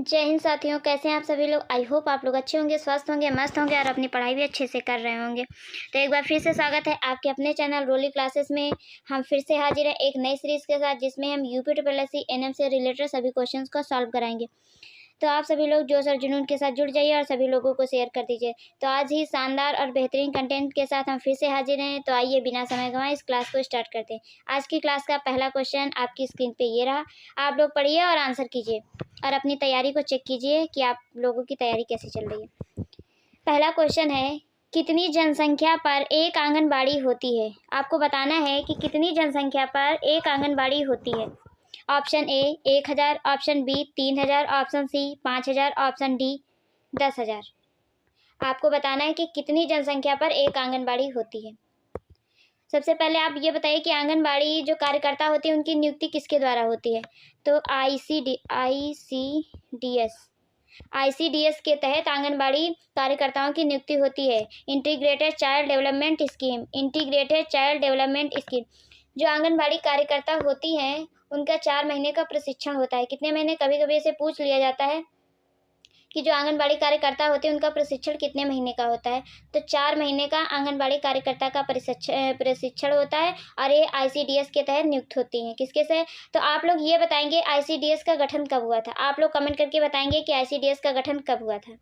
जय हिंद साथियों, कैसे हैं आप सभी लोग। आई होप आप लोग अच्छे होंगे, स्वस्थ होंगे, मस्त होंगे और अपनी पढ़ाई भी अच्छे से कर रहे होंगे। तो एक बार फिर से स्वागत है आपके अपने चैनल रोली क्लासेस में। हम फिर से हाजिर हैं एक नई सीरीज़ के साथ, जिसमें हम यूपी ट्रिपल एससी एनएम से रिलेटेड सभी क्वेश्चंस को सॉल्व कराएंगे। तो आप सभी लोग जोश और जुनून के साथ जुड़ जाइए और सभी लोगों को शेयर कर दीजिए। तो आज ही शानदार और बेहतरीन कंटेंट के साथ हम फिर से हाजिर हैं। तो आइए बिना समय गंवाए इस क्लास को स्टार्ट करते हैं। आज की क्लास का पहला क्वेश्चन आपकी स्क्रीन पे ये रहा। आप लोग पढ़िए और आंसर कीजिए और अपनी तैयारी को चेक कीजिए कि आप लोगों की तैयारी कैसी चल रही है। पहला क्वेश्चन है, कितनी जनसंख्या पर एक आंगनबाड़ी होती है। आपको बताना है कि कितनी जनसंख्या पर एक आंगनबाड़ी होती है। Option A 1000, option B 3000, option C 5000, option D 10,000। आपको बताना है कि कितनी जनसंख्या पर एक आंगनबाड़ी होती है। सबसे पहले आप ये बताइए कि आंगनबाड़ी जो कार्यकर्ता होती है उनकी नियुक्ति किसके द्वारा होती है। तो आईसीडीएस के तहत आंगनबाड़ी कार्यकर्ताओं की नियुक्ति होती है। Integrated child development scheme. जो आंगनबाड़ी कार्यकर्ता होती हैं उनका 4 महीने का प्रशिक्षण होता है। कितने महीने, कभी कभी इसे पूछ लिया जाता है कि जो आंगनबाड़ी कार्यकर्ता होते हैं उनका प्रशिक्षण कितने महीने का होता है। तो 4 महीने का आंगनबाड़ी कार्यकर्ता का प्रशिक्षण होता है और ये आईसीडीएस के तहत नियुक्त होती हैं। किसके से? तो आप लोग ये बताएंगे आईसीडीएस का गठन कब हुआ था। आप लोग कमेंट करके बताएंगे कि आईसीडीएस का गठन कब हुआ था।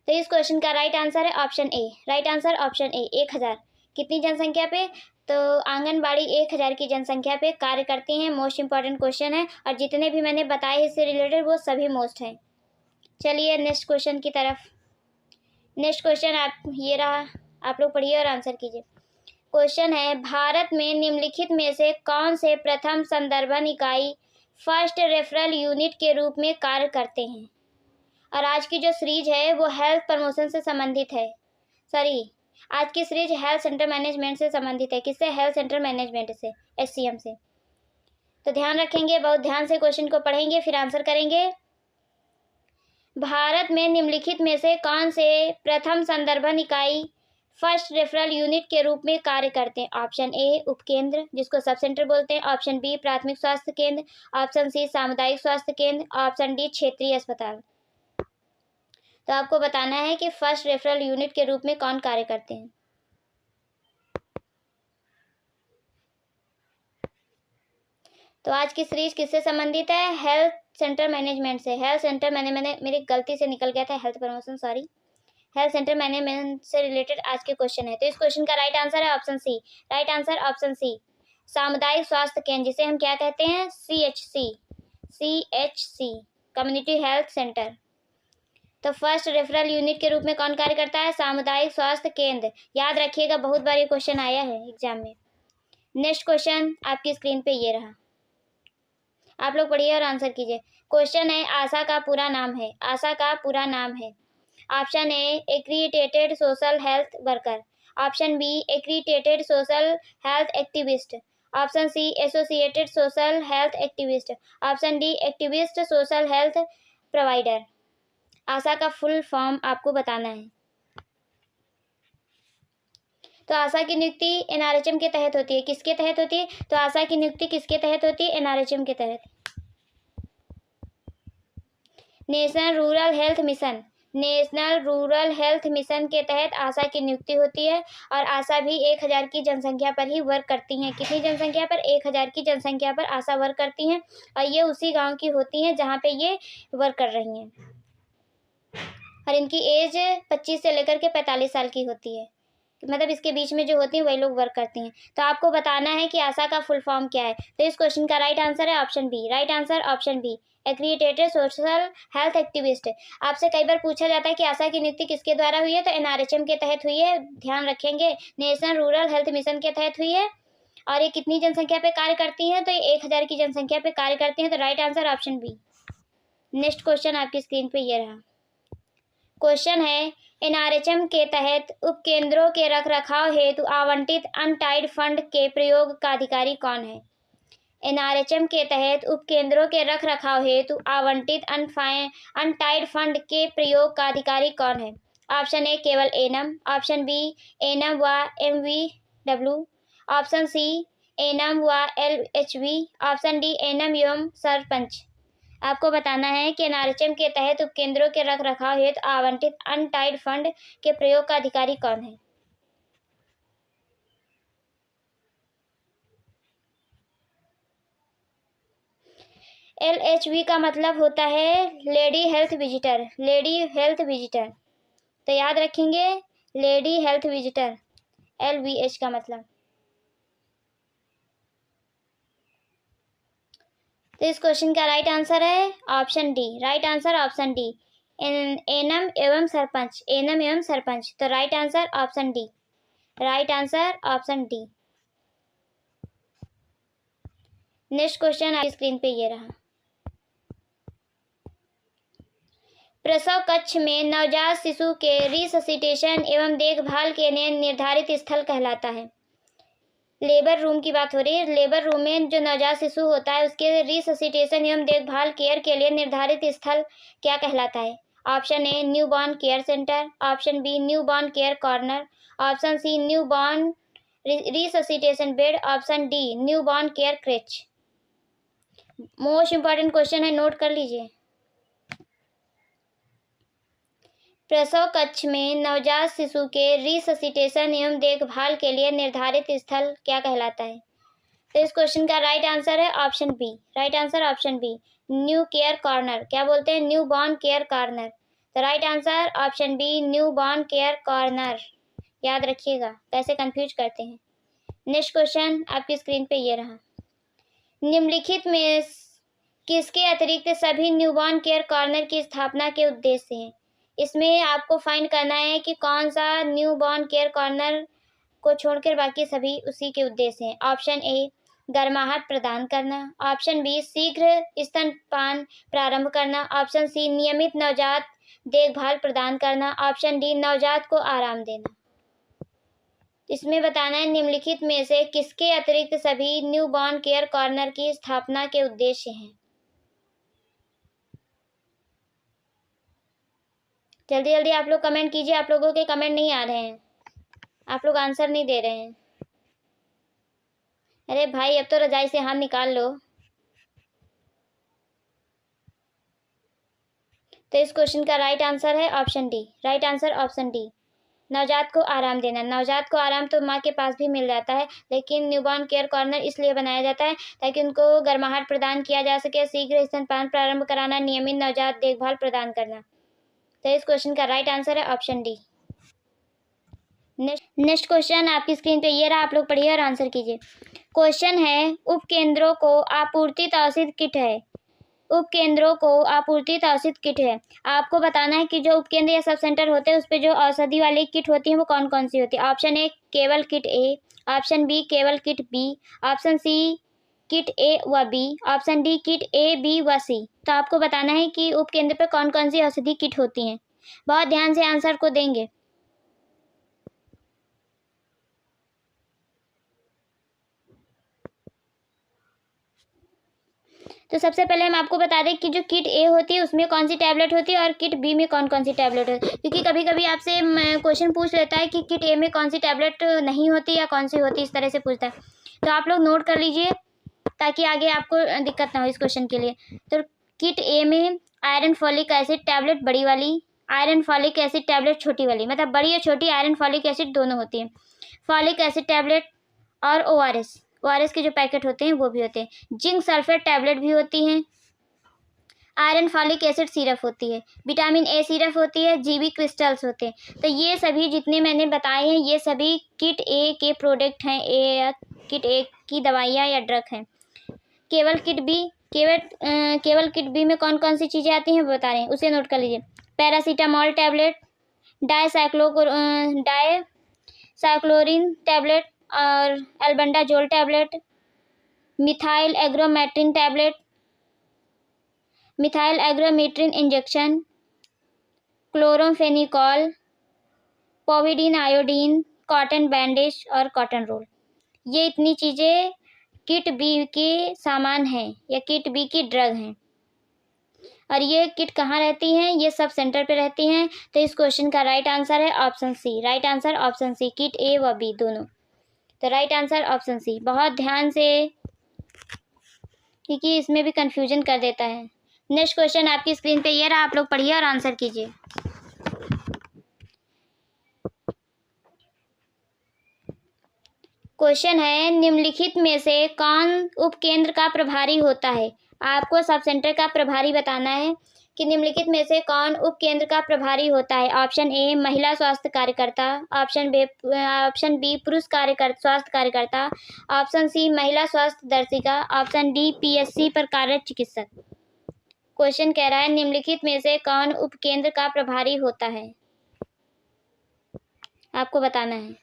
तो इस क्वेश्चन का राइट आंसर है option A. Right answer option A, 1000। कितनी जनसंख्या पे? तो आंगनबाड़ी 1000 की जनसंख्या पे कार्य करती हैं। मोस्ट इंपॉर्टेंट क्वेश्चन है और जितने भी मैंने बताए इससे रिलेटेड वो सभी मोस्ट हैं। चलिए नेक्स्ट क्वेश्चन की तरफ। नेक्स्ट क्वेश्चन आप ये रहा, आप लोग पढ़िए और आंसर कीजिए। क्वेश्चन है, भारत में निम्नलिखित में से कौन से प्रथम संदर्भन इकाई फर्स्ट रेफरल यूनिट के रूप में कार्य करते हैं। और आज की जो सीरीज है वो हेल्थ प्रमोशन से संबंधित है। आज की सीरीज हेल्थ सेंटर मैनेजमेंट से संबंधित है। किससे? हेल्थ सेंटर मैनेजमेंट से, एचसीएम से। तो ध्यान रखेंगे, बहुत ध्यान से क्वेश्चन को पढ़ेंगे फिर आंसर करेंगे। भारत में निम्नलिखित में से कौन से प्रथम संदर्भन इकाई फर्स्ट रेफरल यूनिट के रूप में कार्य करते हैं। ऑप्शन ए उपकेंद्र, जिसको सब सेंटर बोलते हैं। ऑप्शन बी प्राथमिक स्वास्थ्य केंद्र। ऑप्शन सी सामुदायिक स्वास्थ्य केंद्र। ऑप्शन डी क्षेत्रीय अस्पताल। तो आपको बताना है कि फर्स्ट रेफरल यूनिट के रूप में कौन कार्य करते हैं। तो आज की सीरीज किससे संबंधित है? हेल्थ सेंटर मैनेजमेंट से। हेल्थ सेंटर मैंने मेरी गलती से निकल गया था health promotion, sorry. Health centre management से रिलेटेड आज के क्वेश्चन है। तो इस क्वेश्चन का राइट आंसर है option C. Right answer option C, सामुदायिक स्वास्थ्य केंद्र, जिसे हम क्या कहते हैं? CHC, community health centre. तो फर्स्ट रेफरल यूनिट के रूप में कौन कार्य करता है? सामुदायिक स्वास्थ्य केंद्र। याद रखिएगा, बहुत बार ये क्वेश्चन आया है एग्जाम में। नेक्स्ट क्वेश्चन आपकी स्क्रीन पे ये रहा, आप लोग पढ़िए और आंसर कीजिए। क्वेश्चन है, आशा का पूरा नाम है। आशा का पूरा नाम है। Option A accredited social health worker. Option B accredited social health activist. Option C associated social health activist. Option D activist social health provider. Asha का फुल फॉर्म आपको बताना है। तो आशा की नियुक्ति एनआरएचएम के तहत होती है। किसके तहत होती है? तो आशा की नियुक्ति किसके तहत होती है? एनआरएचएम के तहत। National rural health mission. National rural health mission के तहत आशा की नियुक्ति होती है और आशा भी 1000 की जनसंख्या पर ही वर्क करती हैं। कितनी जनसंख्या पर? 1000 की जनसंख्या पर आशा वर्क करती हैं और ये उसी गांव की होती हैं जहां पे ये वर्क कर रही हैं और इनकी एज 25 से लेकर के 45 साल की होती है। मतलब इसके बीच में जो होती हैं वही लोग वर्क करती हैं। तो आपको बताना है कि आशा का फुल फॉर्म क्या है। तो इस क्वेश्चन का राइट आंसर है option B. Right answer option B, accredited social health activist. आपसे कई बार पूछा जाता है कि आशा की नियुक्ति किसके द्वारा हुई है, तो एनआरएचएम के तहत हुई है। ध्यान रखेंगे, नेशनल रूरल हेल्थ मिशन के तहत हुई है और ये कितनी जनसंख्या पे कार्य करती हैं? तो ये 1000 की जनसंख्या पे कार्य करती हैं। तो right answer option B. Next question आपकी स्क्रीन पे ये रहा। क्वेश्चन है, एनआरएचएम के तहत उपकेंद्रों के रखरखाव हेतु आवंटित अनटाइड फंड के प्रयोग का अधिकारी कौन है। एनआरएचएम के तहत उपकेंद्रों के रखरखाव हेतु आवंटित अनटाइड फंड के प्रयोग का अधिकारी कौन है। ऑप्शन ए केवल एनम। ऑप्शन बी एनम व एमवीडब्ल्यू। ऑप्शन सी एनम व एलएचवी। ऑप्शन डी एनम एवं सरपंच। आपको बताना है कि एनआरएचएम के तहत उपकेंद्रों के रख रखाव हेतु आवंटित अनटाइड फंड के प्रयोग का अधिकारी कौन है। LHV का मतलब होता है lady health visitor, lady health visitor, तो याद रखेंगे लेडी हेल्थ विजिटर, LVH का मतलब। तो इस क्वेश्चन का राइट आंसर है option D, right answer option D, NM एवं सरपंच, एनएम एवं सरपंच, तो right answer option D, right answer option D. Next question आपकी स्क्रीन पे ये रहा। प्रसव कक्ष में नवजात शिशु के रिससिटेशन एवं देखभाल के लिए निर्धारित स्थल कहलाता है। लेबर रूम की बात हो रही है। लेबर रूम में जो नवजात शिशु होता है उसके रिससिटेशन एवं देखभाल केयर के लिए निर्धारित स्थल क्या कहलाता है। Option A new born care centre, option B new born care corner, option C new born resuscitation bed, option D new born care creche. Most important question है, नोट कर लीजिए। प्रसव कक्ष में नवजात शिशु के रिससिटेशन एवं देखभाल के लिए निर्धारित स्थल क्या कहलाता है। तो इस क्वेश्चन का राइट आंसर है option B, right answer option B, new care corner, क्या बोलते हैं न्यू बॉर्न केयर कॉर्नर, तो right answer option B new born care corner. याद रखिएगा, कैसे कंफ्यूज करते हैं। नेक्स्ट क्वेश्चन आपकी स्क्रीन पे ये रहा। निम्नलिखित में किसके अतिरिक्त सभी न्यूबॉर्न केयर कॉर्नर की स्थापना के उद्देश्य हैं। इसमें आपको फाइंड करना है कि कौन सा न्यूबॉर्न केयर कॉर्नर को छोड़कर बाकी सभी उसी के उद्देश्य हैं। ऑप्शन ए गर्माहट प्रदान करना, ऑप्शन बी शीघ्र स्तनपान प्रारंभ करना, ऑप्शन सी नियमित नवजात देखभाल प्रदान करना, ऑप्शन डी नवजात को आराम देना। इसमें बताना है निम्नलिखित में से किसके अतिरिक्त सभी न्यूबॉर्न केयर कॉर्नर की स्थापना के उद्देश्य हैं। जल्दी जल्दी आप लोग कमेंट कीजिए, आप लोगों के कमेंट नहीं आ रहे हैं, आप लोग आंसर नहीं दे रहे हैं। अरे भाई अब तो रजाई से हाथ निकाल लो। तो इस क्वेश्चन का राइट आंसर है option D, right answer option D, नवजात को आराम देना। नवजात को आराम तो माँ के पास भी मिल जाता है, लेकिन न्यूबॉर्न केयर कॉर्नर इसलिए बनाया जाता है ताकि उनको गर्माहट प्रदान किया जा सके, शीघ्र स्तनपान प्रारंभ कराना, नियमित नवजात देखभाल प्रदान करना। तो इस क्वेश्चन का राइट आंसर है ऑप्शन डी। नेक्स्ट क्वेश्चन आपकी स्क्रीन पे ये रहा, आप लोग पढ़िए और आंसर कीजिए। क्वेश्चन है उपकेंद्रों को आपूर्तित औषधि किट है, उपकेंद्रों को आपूर्तित औषधि किट है। आपको बताना है कि जो उपकेंद्र या सब सेंटर होते हैं उस पे जो औषधि वाली किट होती है वो कौन कौन सी होती है। ऑप्शन ए केवल किट ए, ऑप्शन बी केवल kit B, option C kit A व B, option D kit A B व सी। तो आपको बताना है कि उपकेंद्र पे कौन कौन सी औषधि किट होती हैं। बहुत ध्यान से आंसर को देंगे। तो सबसे पहले हम आपको बता दें कि जो किट ए होती है उसमें कौन सी टैबलेट होती है और किट बी में कौन कौन सी टैबलेट होती है, क्योंकि कभी कभी आपसे क्वेश्चन पूछ लेता है कि किट ए में कौन सी टैबलेट नहीं होती या कौन सी होती, इस तरह से पूछता है। तो आप लोग नोट कर लीजिए ताकि आगे आपको दिक्कत ना हो इस क्वेश्चन के लिए। तो किट ए में आयरन फॉलिक एसिड टैबलेट बड़ी वाली, आयरन फॉलिक एसिड टैबलेट छोटी वाली, मतलब बड़ी या छोटी आयरन फॉलिक एसिड दोनों होती है, फॉलिक एसिड टैबलेट और ORS के जो पैकेट होते हैं वो भी होते हैं, जिंक सल्फेट टैबलेट भी होती हैं, आयरन फॉलिक एसिड सिरप होती है, विटामिन ए सिरप होती है, जीबी क्रिस्टल्स होते हैं। तो ये सभी जितने मैंने बताए हैं ये सभी किट ए के प्रोडक्ट हैं, किट ए की दवाइयाँ या ड्रग हैं। केवल किट बी में कौन कौन सी चीज़ें आती हैं वो बता रहे हैं, उसे नोट कर लीजिए। पैरासीटामॉल टैबलेट, डायसाइक्लोरिन टैबलेट और albendazole tablet, methyl ergometrine tablet, methyl ergometrine injection, chloramphenicol, povidone iodine, cotton bandage और कॉटन रोल। ये इतनी चीज़ें किट बी के सामान हैं या किट बी की ड्रग हैं। और ये किट कहाँ रहती हैं, ये सब सेंटर पे रहती हैं। तो इस क्वेश्चन का राइट आंसर है option C, right answer option C, kit A व बी दोनों। तो राइट आंसर ऑप्शन सी। बहुत ध्यान से, क्योंकि इसमें भी कंफ्यूजन कर देता है। नेक्स्ट क्वेश्चन आपकी स्क्रीन पे ये रहा, आप लोग पढ़िए और आंसर कीजिए। क्वेश्चन है, निम्नलिखित में से कौन उपकेंद्र का प्रभारी होता है? आपको सब सेंटर का प्रभारी बताना है कि निम्नलिखित में से कौन उपकेंद्र का प्रभारी होता है। ऑप्शन ए महिला स्वास्थ्य कार्यकर्ता, ऑप्शन बी पुरुष स्वास्थ्य कार्यकर्ता, ऑप्शन सी महिला स्वास्थ्य दर्शिका, ऑप्शन डी पीएचसी पर कार्यरत चिकित्सक। क्वेश्चन कह रहा है निम्नलिखित में से कौन उपकेंद्र का प्रभारी होता है, आपको बताना है।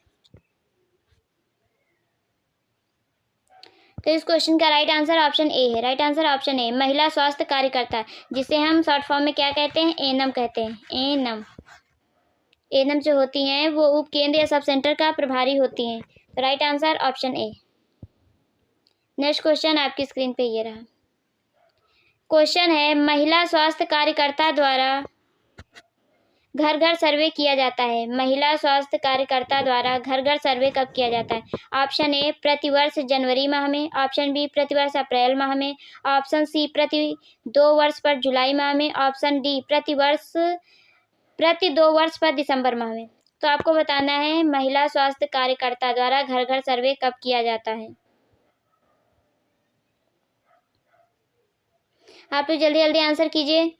तो इस क्वेश्चन का राइट आंसर ऑप्शन ए है। राइट आंसर ऑप्शन ए, महिला स्वास्थ्य कार्यकर्ता, जिसे हम शॉर्ट फॉर्म में क्या कहते हैं, एएनएम कहते हैं। एएनएम एएनएम जो होती हैं वो उपकेंद्र या सब सेंटर का प्रभारी होती हैं। तो right answer option A. Next question आपकी स्क्रीन पे ये रहा। क्वेश्चन है, महिला स्वास्थ्य कार्यकर्ता द्वारा घर घर सर्वे किया जाता है। महिला स्वास्थ्य कार्यकर्ता द्वारा घर घर सर्वे कब किया जाता है? ऑप्शन ए प्रतिवर्ष जनवरी माह में, ऑप्शन बी प्रतिवर्ष अप्रैल माह में, ऑप्शन सी प्रति 2 वर्ष पर जुलाई माह में, ऑप्शन डी प्रति 2 वर्ष पर दिसंबर माह में। तो आपको बताना है महिला स्वास्थ्य कार्यकर्ता द्वारा घर घर सर्वे कब किया जाता है। आप तो जल्दी जल्दी आंसर कीजिए।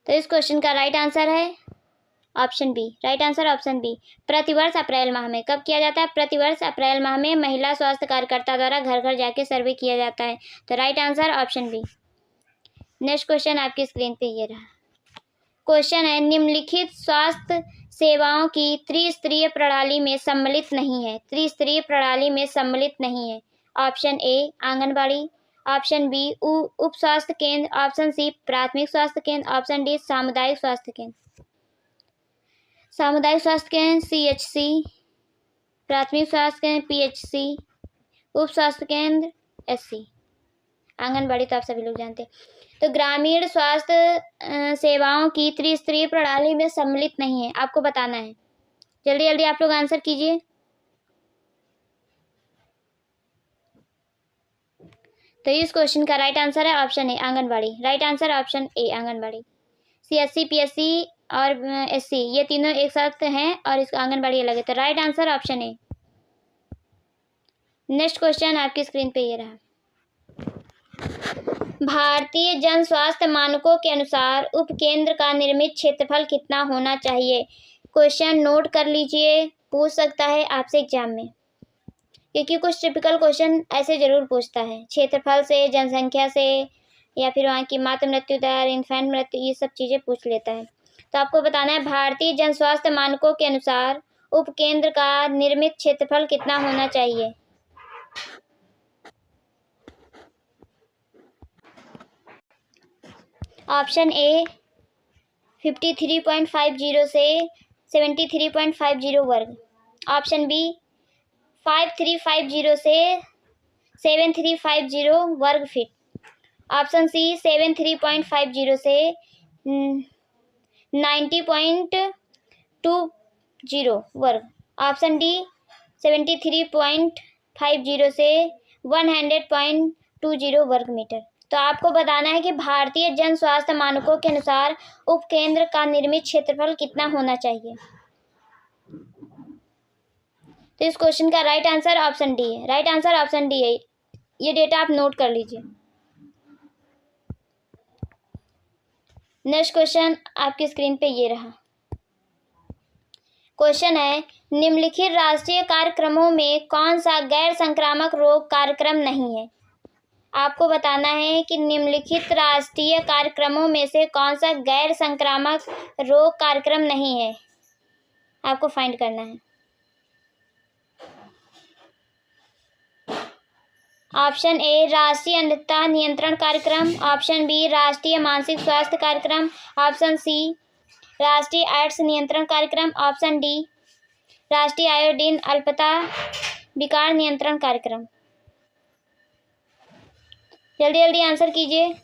तो इस क्वेश्चन का राइट आंसर है option B. Right answer option B, प्रतिवर्ष अप्रैल माह में। कब किया जाता है? प्रतिवर्ष अप्रैल माह में महिला स्वास्थ्य कार्यकर्ता द्वारा घर घर जाके सर्वे किया जाता है। तो right answer option B. Next question आपकी स्क्रीन पे ये रहा। क्वेश्चन है, निम्नलिखित स्वास्थ्य सेवाओं की त्रिस्तरीय प्रणाली में सम्मिलित नहीं है। त्रिस्तरीय प्रणाली में सम्मिलित नहीं है। Option A anganwadi, option B उप स्वास्थ्य केंद्र, ऑप्शन सी प्राथमिक स्वास्थ्य केंद्र, ऑप्शन डी सामुदायिक स्वास्थ्य केंद्र। सामुदायिक स्वास्थ्य केंद्र सीएचसी, प्राथमिक स्वास्थ्य केंद्र पीएचसी, उप स्वास्थ्य केंद्र एससी। आंगनबाड़ी तो आप सभी लोग जानते हैं। तो ग्रामीण स्वास्थ्य सेवाओं की त्रिस्तरीय प्रणाली में सम्मिलित नहीं है, आपको बताना है। जल्दी जल्दी आप लोग आंसर कीजिए। तो इस क्वेश्चन का राइट आंसर है option A anganwadi. Right answer option A anganwadi. CSC PSC और एससी ये तीनों एक साथ हैं और इसका आंगनबाड़ी अलग है। तो right answer option A. Next question आपकी स्क्रीन पे ये रहा। भारतीय जन स्वास्थ्य मानकों के अनुसार उपकेंद्र का निर्मित क्षेत्रफल कितना होना चाहिए? क्वेश्चन नोट कर लीजिए, पूछ सकता है आपसे एग्जाम में, क्योंकि कुछ टिपिकल क्वेश्चन ऐसे जरूर पूछता है, क्षेत्रफल से, जनसंख्या से, या फिर वहाँ की मातृ मृत्यु दर, इन्फेंट मृत्यु, ये सब चीज़ें पूछ लेता है। तो आपको बताना है भारतीय जन स्वास्थ्य मानकों के अनुसार उपकेंद्र का निर्मित क्षेत्रफल कितना होना चाहिए। ऑप्शन ए 53.50 से 73.50 वर्ग, ऑप्शन बी 5350 से 7350 वर्ग फीट, ऑप्शन सी 73.50 से 90.20 वर्ग, ऑप्शन डी 73.50 से 100.20 वर्ग मीटर। तो आपको बताना है कि भारतीय जन स्वास्थ्य मानकों के अनुसार उपकेंद्र का निर्मित क्षेत्रफल कितना होना चाहिए। तो इस क्वेश्चन का राइट आंसर ऑप्शन डी है। राइट आंसर ऑप्शन डी है। ये डेटा आप नोट कर लीजिए। नेक्स्ट क्वेश्चन आपकी स्क्रीन पे ये रहा। क्वेश्चन है, निम्नलिखित राष्ट्रीय कार्यक्रमों में कौन सा गैर संक्रामक रोग कार्यक्रम नहीं है। आपको बताना है कि निम्नलिखित राष्ट्रीय कार्यक्रमों में से कौन सा गैर संक्रामक रोग कार्यक्रम नहीं है, आपको फाइंड करना है। ऑप्शन ए राष्ट्रीय अंधता नियंत्रण कार्यक्रम, ऑप्शन बी राष्ट्रीय मानसिक स्वास्थ्य कार्यक्रम, ऑप्शन सी राष्ट्रीय एड्स नियंत्रण कार्यक्रम, ऑप्शन डी राष्ट्रीय आयोडीन अल्पता विकार नियंत्रण कार्यक्रम। जल्दी जल्दी आंसर कीजिए।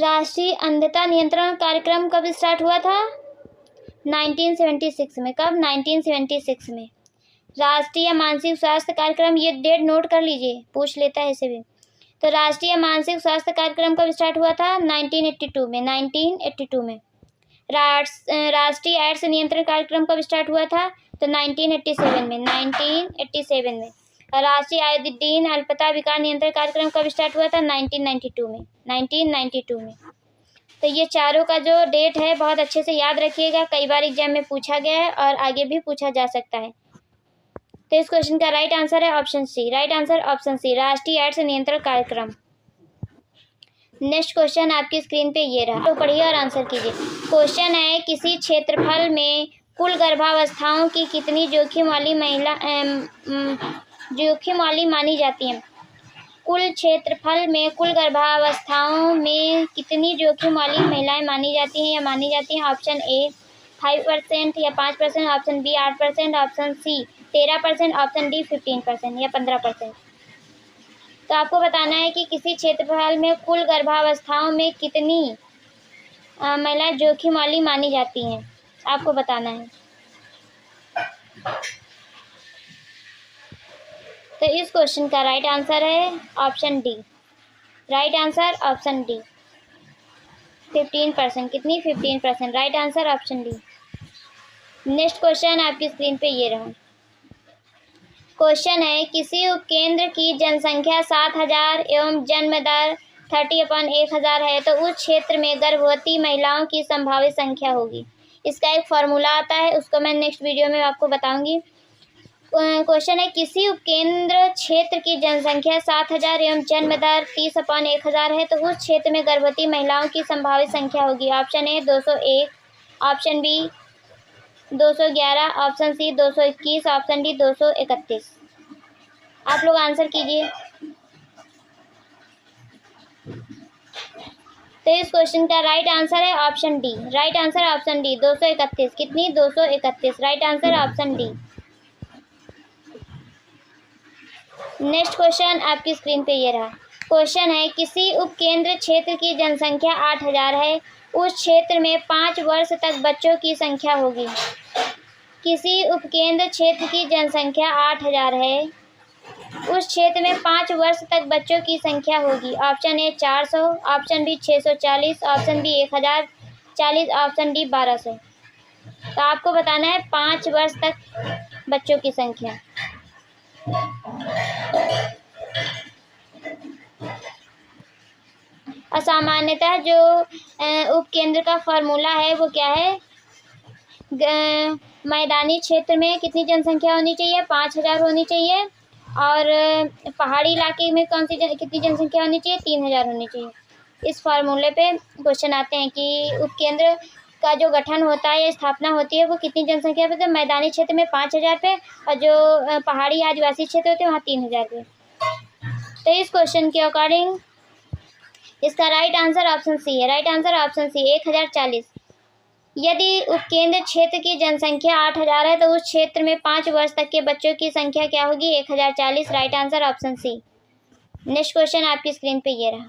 राष्ट्रीय अंधता नियंत्रण कार्यक्रम कब स्टार्ट हुआ था? 1976 में। कब? 1976 में। राष्ट्रीय मानसिक स्वास्थ्य कार्यक्रम, ये डेट नोट कर लीजिए, पूछ लेता है इसे भी। तो राष्ट्रीय मानसिक स्वास्थ्य कार्यक्रम कब स्टार्ट हुआ था? 1982 में। 1982 में। राष्ट्रीय एड्स नियंत्रण कार्यक्रम कब स्टार्ट हुआ था? तो 1987 में। 1987 में। राष्ट्रीय आयोडीन अल्पता विकार नियंत्रण कार्यक्रम कब स्टार्ट हुआ था? 1992 में। 1992 में। तो ये चारों का जो डेट है बहुत अच्छे से याद रखिएगा, कई बार एग्जाम में पूछा गया है और आगे भी पूछा जा सकता है। तो इस क्वेश्चन का राइट आंसर है option C. Right answer option C, राष्ट्रीय एड्स नियंत्रण कार्यक्रम। नेक्स्ट क्वेश्चन आपकी स्क्रीन पे ये रहा, तो पढ़िए और आंसर कीजिए। क्वेश्चन है, किसी क्षेत्रफल में कुल गर्भावस्थाओं की कितनी जोखिम वाली मानी जाती हैं? कुल क्षेत्रफल में कुल गर्भावस्थाओं में कितनी जोखिम वाली महिलाएं मानी जाती हैं या मानी जाती हैं? ऑप्शन ए 5% या 5%, option B 8%, option C 13%, option D 15% या 15%। तो आपको बताना है कि किसी क्षेत्रफल में कुल गर्भावस्थाओं में कितनी महिलाएं जोखिम वाली मानी जाती हैं, आपको बताना है। तो इस क्वेश्चन का राइट आंसर है option D. Right answer option D, 15%। कितनी? 15%। Right answer option D. Next question आपकी स्क्रीन पे ये रहा। क्वेश्चन है, किसी उपकेंद्र की जनसंख्या 7000 एवं जन्म दर 30/1000 है तो उस क्षेत्र में गर्भवती महिलाओं की संभावित संख्या होगी। इसका एक फॉर्मूला आता है, उसको मैं नेक्स्ट वीडियो में आपको बताऊंगी। क्वेश्चन है, किसी उपकेंद्र क्षेत्र की जनसंख्या 7000 एवं जन्म दर 30/1000 है तो उस क्षेत्र में गर्भवती महिलाओं की संभावित संख्या होगी। Option A 201, option B 211, option C 221, option D 231। आप लोग आंसर कीजिए। तो इस क्वेश्चन का राइट आंसर है option D. Right answer option D, 231। कितनी? 231। Right answer option D. Next question आपकी स्क्रीन पे ये रहा। क्वेश्चन है, किसी उपकेंद्र क्षेत्र की जनसंख्या 8000 है, उस क्षेत्र में 5 वर्ष तक बच्चों की संख्या होगी। किसी उपकेंद्र क्षेत्र की जनसंख्या 8000 है, उस क्षेत्र में 5 वर्ष तक बच्चों की संख्या होगी। Option A 400, option B 640, option B 1040, option D 1200। तो आपको बताना है 5 वर्ष तक बच्चों की संख्या। असामान्यतः जो उपकेंद्र का फॉर्मूला है वो क्या है? मैदानी क्षेत्र में कितनी जनसंख्या होनी चाहिए? 5000 होनी चाहिए। और पहाड़ी इलाके में कितनी जनसंख्या होनी चाहिए? 3000 होनी चाहिए। इस फार्मूले पे क्वेश्चन आते हैं कि उपकेंद्र का जो गठन होता है या स्थापना होती है वो कितनी जनसंख्या पे? तो मैदानी क्षेत्र में 5000 पे, और जो पहाड़ी आदिवासी क्षेत्र होते हैं वहाँ 3000 पे। तो इस क्वेश्चन के अकॉर्डिंग इसका राइट आंसर ऑप्शन सी है। Right answer option C, 1040। यदि उपकेंद्र क्षेत्र की जनसंख्या 8000 है तो उस क्षेत्र में 5 वर्ष तक के बच्चों की संख्या क्या होगी? 1040। Right answer option C. Next question आपकी स्क्रीन पे ये रहा।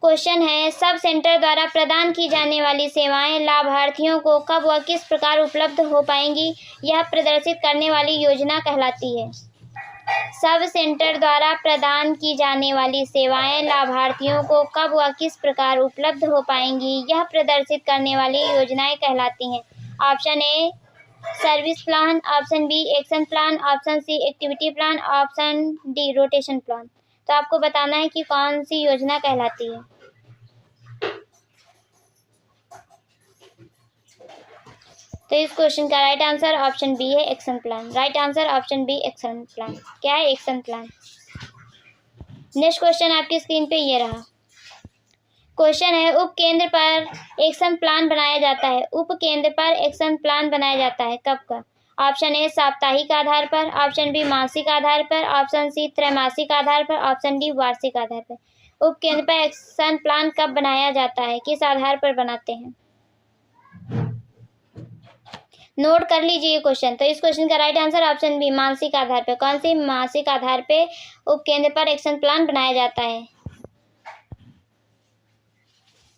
क्वेश्चन है, सब सेंटर द्वारा प्रदान की जाने वाली सेवाएं लाभार्थियों को कब व किस प्रकार उपलब्ध हो पाएंगी, यह प्रदर्शित करने वाली योजना कहलाती है। सब सेंटर द्वारा प्रदान की जाने वाली सेवाएं लाभार्थियों को कब व किस प्रकार उपलब्ध हो पाएंगी, यह प्रदर्शित करने वाली योजनाएं कहलाती हैं। Option A service plan, option B action plan, option C activity plan, option D rotation plan. तो आपको बताना है कि कौन सी योजना कहलाती है। तो इस क्वेश्चन का राइट आंसर ऑप्शन बी है, action plan. Right answer option B, action plan. क्या है? Action plan. नेक्स्ट क्वेश्चन आपकी स्क्रीन पे ये रहा। क्वेश्चन है, उपकेंद्र पर एक्शन प्लान बनाया जाता है। उपकेंद्र पर एक्शन प्लान बनाया जाता है कब का? ऑप्शन ए साप्ताहिक आधार पर, ऑप्शन बी मासिक आधार पर, ऑप्शन सी त्रैमासिक आधार पर, ऑप्शन डी वार्षिक आधार पर। उपकेंद्र पर एक्शन प्लान कब बनाया जाता है, किस आधार पर बनाते हैं? नोट कर लीजिए ये क्वेश्चन। तो इस क्वेश्चन का राइट आंसर ऑप्शन बी मासिक आधार पर। कौन सी? मासिक आधार पे उपकेंद्र पर एक्शन प्लान बनाया जाता है।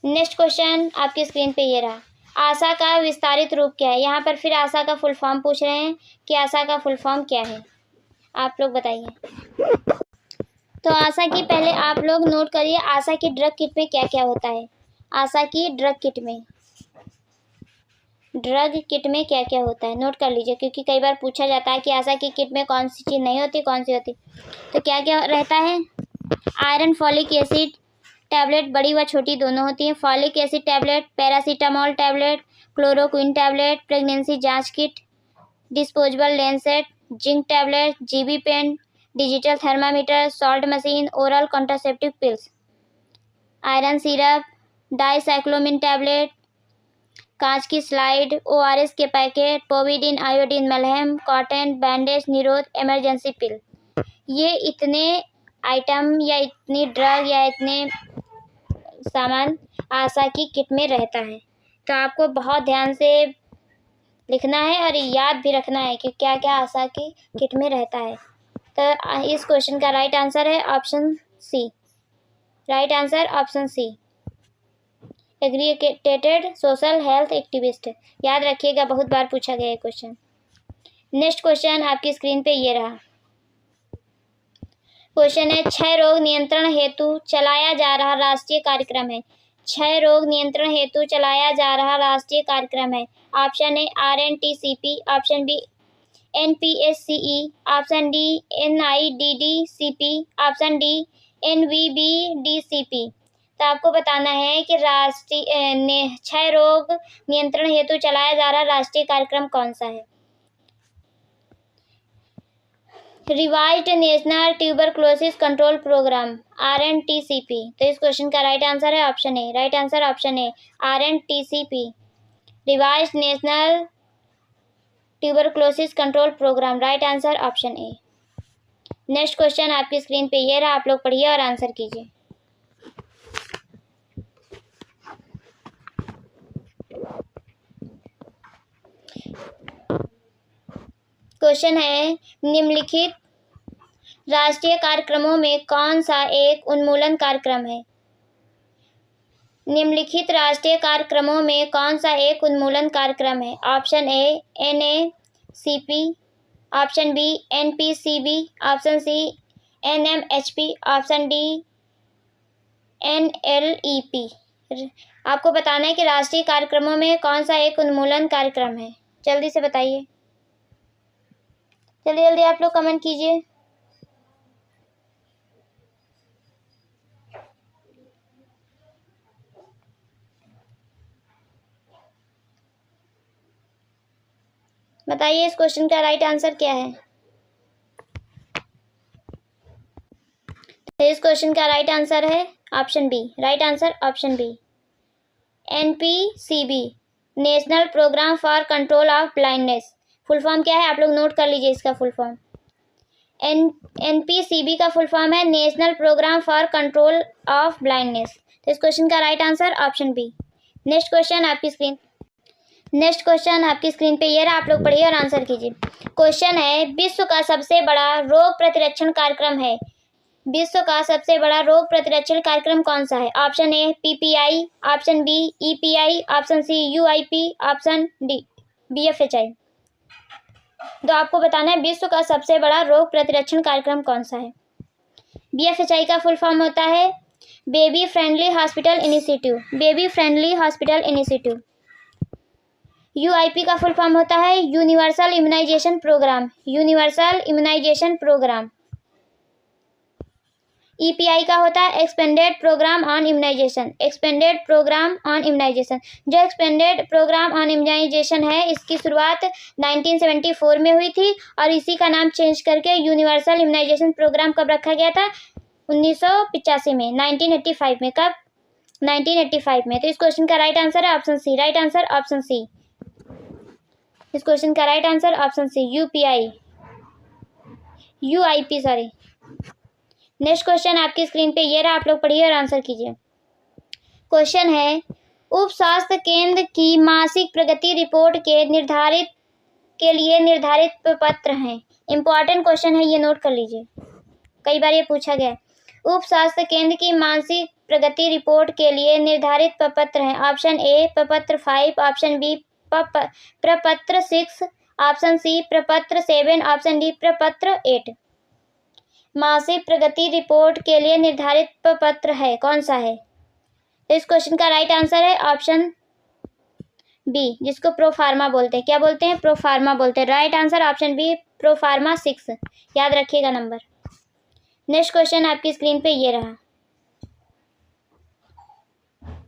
नेक्स्ट क्वेश्चन आपकी स्क्रीन पे ये रहा, आशा का विस्तारित रूप क्या है। यहाँ पर फिर आशा का फुल फॉर्म पूछ रहे हैं कि आशा का फुल फॉर्म क्या है, आप लोग बताइए। तो आशा की पहले आप लोग नोट करिए, आशा की ड्रग किट में क्या क्या होता है। आशा की ड्रग किट में क्या क्या होता है, नोट कर लीजिए, क्योंकि कई बार पूछा जाता है कि आशा की किट में कौन सी चीज़ नहीं होती, कौन सी होती। तो क्या क्या रहता है, आयरन फॉलिक एसिड टैबलेट, बड़ी व छोटी दोनों होती हैं, folic acid tablet, paracetamol tablet, chloroquine tablet, pregnancy जांच kit, disposable lancet, zinc tablet, GB pen, digital thermometer, salt machine, oral contraceptive pills, iron syrup, dicyclomine tablet, कांच की स्लाइड, ओआरएस के पैकेट, पोविडिन आयोडीन मलहम, cotton bandage, Nirodh, emergency pill. ये इतने item या इतनी drug या इतने सामान आशा की किट में रहता है। तो आपको बहुत ध्यान से लिखना है और याद भी रखना है कि क्या क्या आशा की किट में रहता है। तो इस क्वेश्चन का राइट आंसर है option C. Right answer option C, aggregated social health activist. याद रखिएगा, बहुत बार पूछा गया है क्वेश्चन। नेक्स्ट क्वेश्चन आपकी स्क्रीन पे ये रहा, क्वेश्चन है क्षय रोग नियंत्रण हेतु चलाया जा रहा राष्ट्रीय कार्यक्रम है। क्षय रोग नियंत्रण हेतु चलाया जा रहा राष्ट्रीय कार्यक्रम है। Option A RNTCP, option B NPSCE, option D NIDDCP, option D NVBDCP। तो आपको बताना है कि राष्ट्रीय क्षय रोग नियंत्रण हेतु चलाया जा रहा राष्ट्रीय कार्यक्रम कौन सा है। Revised national tuberculosis control programme, RNTCP। तो इस क्वेश्चन का राइट आंसर है option A. Right answer option A, RNTCP, revised national tuberculosis control programme. Right answer option A. Next question आपकी स्क्रीन पे ये रहा, आप लोग पढ़िए और आंसर कीजिए। क्वेश्चन है, निम्नलिखित राष्ट्रीय कार्यक्रमों में कौन सा एक उन्मूलन कार्यक्रम है। निम्नलिखित राष्ट्रीय कार्यक्रमों में कौन सा एक उन्मूलन कार्यक्रम है। Option A NACP, option B NPCB, option C NMHP, option D NLEP। आपको बताना है कि राष्ट्रीय कार्यक्रमों में कौन सा एक उन्मूलन कार्यक्रम है। जल्दी से बताइए, जल्दी जल्दी आप लोग कमेंट कीजिए। बताइए इस क्वेश्चन का राइट आंसर क्या है। तो इस क्वेश्चन का राइट आंसर है option B. Right answer option B, NPCB, national programme for control of blindness. Full form क्या है आप लोग नोट कर लीजिए इसका फुल फॉर्म। NPCB का फुल फॉर्म है national programme for control of blindness. तो इस क्वेश्चन का right answer option B. Next question आपकी स्क्रीन पे ये रहा, आप लोग पढ़िए और आंसर कीजिए। क्वेश्चन है, विश्व का सबसे बड़ा रोग प्रतिरक्षण कार्यक्रम है। विश्व का सबसे बड़ा रोग प्रतिरक्षण कार्यक्रम कौन सा है। Option A PPI, option B EPI, option C UIP, option D BFHI। तो आपको बताना है विश्व का सबसे बड़ा रोग प्रतिरक्षण कार्यक्रम कौन सा है। BFHI का फुल फॉर्म होता है baby friendly hospital initiative. Baby friendly hospital initiative. UIP का फुल फॉर्म होता है universal immunisation programme. Universal immunisation programme. EPI का होता है expanded programme on immunisation. Expanded programme on immunisation. जो एक्सपेंडेड प्रोग्राम ऑन इम्यूनाइजेशन है, इसकी शुरुआत 1974 में हुई थी और इसी का नाम चेंज करके यूनिवर्सल इम्यूनाइजेशन प्रोग्राम कब रखा गया था, 1985 में, 1985 में। कब, 1985 में। तो इस क्वेश्चन का राइट आंसर है option C. Right answer option C. इस क्वेश्चन का right answer option C, UIP sorry. Next question आपकी स्क्रीन पे ये रहा, आप लोग पढ़िए और आंसर कीजिए। क्वेश्चन है, उप स्वास्थ्य केंद्र की मासिक प्रगति रिपोर्ट के लिए निर्धारित प्रपत्र हैं। इंपॉर्टेंट क्वेश्चन है, ये नोट कर लीजिए, कई बार ये पूछा गया है। उप स्वास्थ्य केंद्र की मासिक प्रगति रिपोर्ट के लिए निर्धारित प्रपत्र हैं? ऑप्शन ए प्रपत्र 5, ऑप्शन बी प्रपत्र 6, ऑप्शन सी प्रपत्र 7, ऑप्शन डी प्रपत्र 8। मासिक प्रगति रिपोर्ट के लिए निर्धारित प्रपत्र है, कौन सा है? इस क्वेश्चन का राइट आंसर है ऑप्शन बी, जिसको प्रोफार्मा बोलते हैं। क्या बोलते हैं? प्रोफार्मा बोलते हैं। Right answer option B proforma 6। याद रखिएगा नंबर। नेक्स्ट क्वेश्चन आपकी स्क्रीन पे ये रहा।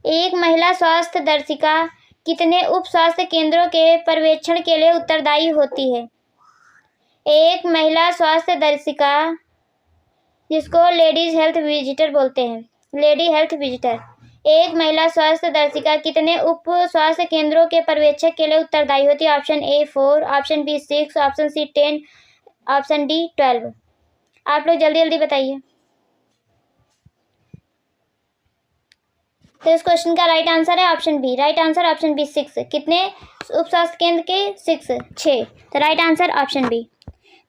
एक महिला स्वास्थ्य दर्शिका कितने उप स्वास्थ्य केंद्रों के पर्यवेक्षण के लिए उत्तरदायी होती है? एक महिला स्वास्थ्य दर्शिका, जिसको लेडीज हेल्थ विजिटर बोलते हैं, लेडी हेल्थ विजिटर, एक महिला स्वास्थ्य दर्शिका कितने उप स्वास्थ्य केंद्रों के पर्यवेक्षक के लिए उत्तरदायी होती है? Option A 4, option B 6, option C 10, option D 12। आप लोग जल्दी जल्दी बताइए। तो इस क्वेश्चन का राइट आंसर है option B. Right answer option B 6। कितने उप स्वास्थ्य केंद्र के? 6। तो राइट आंसर ऑप्शन बी।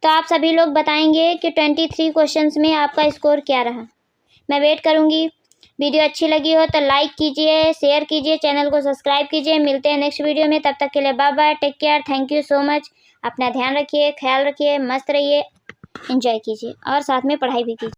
तो आप सभी लोग बताएंगे कि 23 क्वेश्चंस में आपका स्कोर क्या रहा। मैं वेट करूंगी। वीडियो अच्छी लगी हो तो लाइक कीजिए, शेयर कीजिए, चैनल को सब्सक्राइब कीजिए। मिलते हैं नेक्स्ट वीडियो में। तब तक के लिए bye bye, take care, thank you so much. अपना ध्यान रखिए, ख्याल रखिए, मस्त रहिए, एंजॉय कीजिए और साथ में पढ़ाई भी कीजिए।